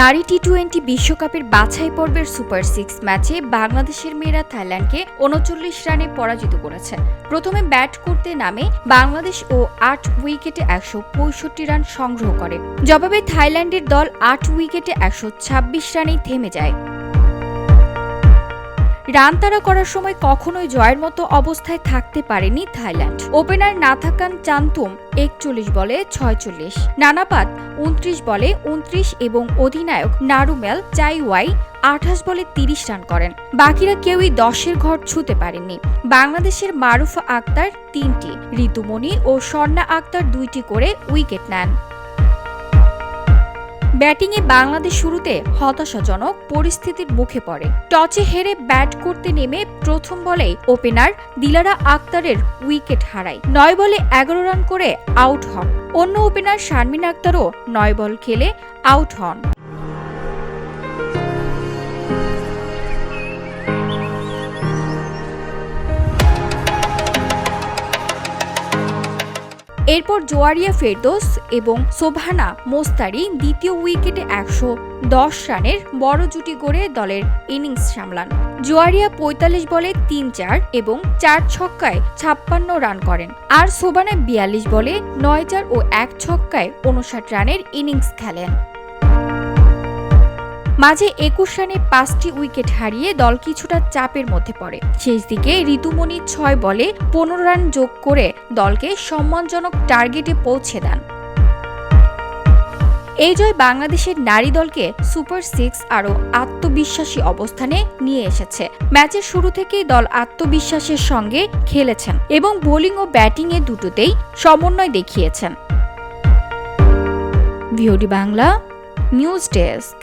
নারী টি-20 বিশ্বকাপের বাছাই পর্বের সুপার 6 ম্যাচে বাংলাদেশের মেয়েরা থাইল্যান্ডকে ৩৯ রানে পরাজিত করেছে। প্রথমে ব্যাট করতে নামে বাংলাদেশ ও ৮ উইকেটে ১৬৫ রান সংগ্রহ করে। জবাবে থাইল্যান্ডের দল ৮ উইকেটে ১২৬ রানেই থেমে যায়। রান তাড়া করার সময় কখনোই জয়ের মতো অবস্থায় থাকতে পারেনি থাইল্যান্ড। ওপেনার নাথাকান চান্তুম ৪১ বলে ৪৬, নানাপাত ২৯ বলে ২৯ এবং অধিনায়ক নারুমেল চাইওয়াই ২৮ বলে ৩০ রান করেন। বাকিরা কেউই ১০-এর ঘর ছুঁতে পারেননি। বাংলাদেশের মারুফা আক্তার ৩টি, ঋতুমণি ও স্বর্ণা আক্তার ২টি করে উইকেট নেন। ব্যাটিংয়ে বাংলাদেশ শুরুতে হতাশাজনক পরিস্থিতির মুখে পড়ে। টসে হেরে ব্যাট করতে নেমে প্রথম বলেই ওপেনার দিলারা আক্তারের উইকেট হারায়। ৯ বলে ১১ রান করে আউট হন। অন্য ওপেনার শারমিন আক্তারও ৯ বল খেলে আউট হন। এরপর জোয়ারিয়া ফেরদৌস এবং সোবহানা মোস্তারি দ্বিতীয় উইকেটে ১১০ রানের বড় জুটি গড়ে দলের ইনিংস সামলান। জোয়ারিয়া ৪৫ বলে ৩-৪ এবং ৪ ছক্কায় ৫৬ রান করেন, আর সোবানা ৪২ বলে ৯-৪ ও ১ ছক্কায় ৫৯ রানের ইনিংস খেলেন। মাঝে ২১ রানে ৫টি উইকেট হারিয়ে দল কিছুটা চাপের মধ্যে পড়ে। শেষ দিকে ঋতুমণি ৬ বলে ১৫ রান যোগ করে দলকে সম্মানজনক টার্গেটে পৌঁছে দেন। এই জয় বাংলাদেশের নারী দলকে সুপার 6 আরও আত্মবিশ্বাসী অবস্থানে নিয়ে এসেছে। ম্যাচের শুরু থেকেই দল আত্মবিশ্বাসের সঙ্গে খেলেছেন এবং বোলিং ও ব্যাটিংয়ে দুটোতেই সমন্বয় দেখিয়েছেন। VOD Bangla news desk.